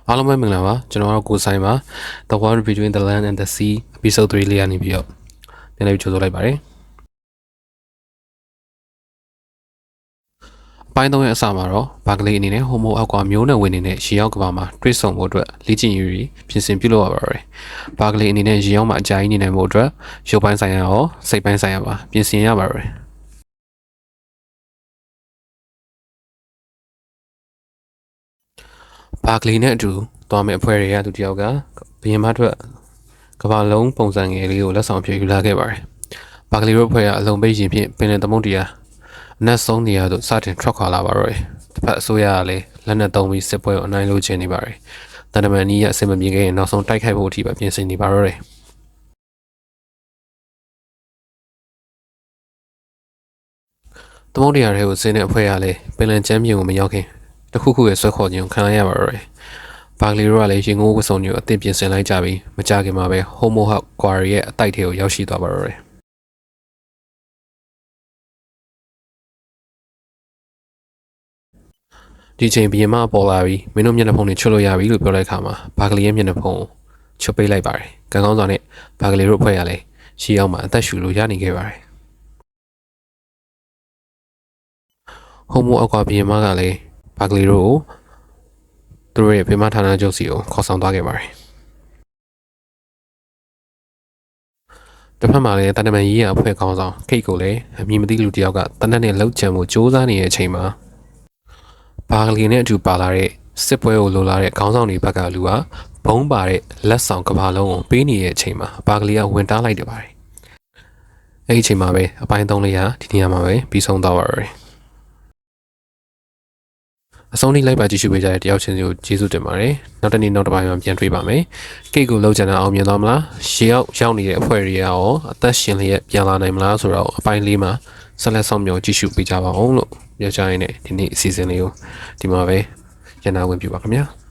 အားလုံးပဲမင်္ဂလာပါကျွန်တော်တို့ကိုဆိုင်ပါ The War Between the Land and the Sea episode 3လေးရနေပြီးတော့ပြန်လည်ကြိုဆိုလိုက်ပါတယ်အပိုင်း3ရဲ့အစမှာတော့ဘာကလေးအနေနဲ့ဟိုမိုအောက်ကမျိုးနဲ့ဝင်နေတဲ့ရေရောက်ကဘာမှာတွဲဆုံဖို့အတွက်လေ့ကျင့်ရေးပြင်ဆင်ပြုလုပ်ရပါတယ်ဘာကလေးအနေနဲ့ရေရောက်မှာအကြိုက်နေနိုင်ဖို့အတွက်ရုပ်ပိုင်းဆိုင်ရာရောစိတ်ပိုင်းဆိုင်ရာပါပြင်ဆင်ရပါတယ်ဘာကလေးနဲ့အတူသွားမယ့်အဖွဲ့တွေကသူတယောက်ကဘရင်မအတွက်ကဘာလုံးပုံစံငယ်လေးကိုလက်ဆောင်ဖြည့်ယူလာခဲ့ပါတယ်။ဘာကလေးတို့အဖွဲ့ကအလုံးပိတ်ရင်ဖြင့်ပင်လယ်သမုဒ္ဒရာအနက်ဆုံးနေရာသို့စတင်ထွက်ခွာလာပါတော့တယ်။တစ်ဖက်အစိုးရကလည်းလက်နက်သုံးပြီးစစ်ပွဲကိုအနိုင်လုပ်ချင်နေပါတယ်။တန်တမန်ကြီးကအစင်မပြေခဲ့ရင်နောက်ဆုံးတိုက်ခိုက်ဖို့အထိပဲပြင်ဆင်နေပါတော့တယ်။သမုဒ္ဒရာတွေကိုဆင်းတဲ့အဖွဲ့ကလည်းပင်လယ်ကျမ်းပြင်ကိုမရောက်ခင်တခုခုရဲ့ဆွဲခေါ်ခြင်းကိုခံရပါတော့တယ်။ဘာကလေးတို့ကလည်းရင်ငိုးဝတ်စုံတွေကိုအသင့်ပြင်ဆင်လိုက်ကြပြီးမကြခင်မှာပဲဟိုမိုဟောက်ကွာရီရဲ့အတိုက်ထဲကိုရောက်ရှိသွားပါတော့တယ်ဒီချိန်ဘီယမပေါ်လာပြီးမင်းတို့မျက်နှာဖုံးတွေချွတ်လို့ရပြီလို့ပြောတဲ့အခါမှာဘာကလေးရဲ့မျက်နှာဖုံးကိုချွတ်ပေးလိုက်ပါတယ်။ကံကောင်းစွာနဲ့ဘာကလေးတို့ဖွဲ့ရလဲရှီအောင်မှာအသက်ရှူလို့ရနေခဲ့ပါတယ်။ဟိုမိုအောက်ကဘီယမကလည်းဘာကလေးတို့ကိုသူတို့ရဲ့ဖေမဌာနချုပ်စီကိုခေါ်ဆောင်သွားခဲ့ပါတယ်။တစ်ဖက်မှာလည်းတန်တမန်ကြီးရဲ့အဖွဲ့ခေါင်းဆောင်ခိတ်ကိုလည်းအမည်မသိလူတစ်ယောက်ကတနက်နဲ့လှုပ်ချံမှုစ조사နေတဲ့အချိန်မှာဘာကလေးနဲ့အတူပါလာတဲ့စစ်ပွဲကိုလိုလာတဲ့ခေါင်းဆောင်တွေဘက်ကလူကဘုံပါတဲ့လက်ဆောင်ကဘာလုံးကိုပေးနေတဲ့အချိန်မှာဘာကလေးကဝင်တားလိုက်တယ်ပါတယ်။အဲ့ဒီအချိန်မှာပဲအပိုင်း3လေးဟာဒီနေရာမှာပဲပြီးဆုံးသွားပါတော့တယ်။အဆုံးထိလိုက်ပါကြည့်ရှုပေးကြတဲ့တယောက်ချင်းစီကိုကျေးဇူးတင်ပါတယ်။နောက်တစ်နေ့နောက်တစ်ပိုင်းမှာပြန်တွေ့ပါမယ်။ကိတ်ကိုလောက်ချင်တာအောင်မြင်သွားမလား။ရေရောက်နေတဲ့အဖွဲ့တွေရောအသက်ရှင်လျက်ပြန်လာနိုင်မလားဆိုတော့အပိုင်းလေးမှာဆက်လက်ဆောင်မြော်ကြည့်ရှုပေးကြပါအောင်လို့ပြောချင်တဲ့ဒီနေ့အစီအစဉ်လေးကိုဒီမှာပဲရန်နာဝင်ပြပါခင်ဗျာ။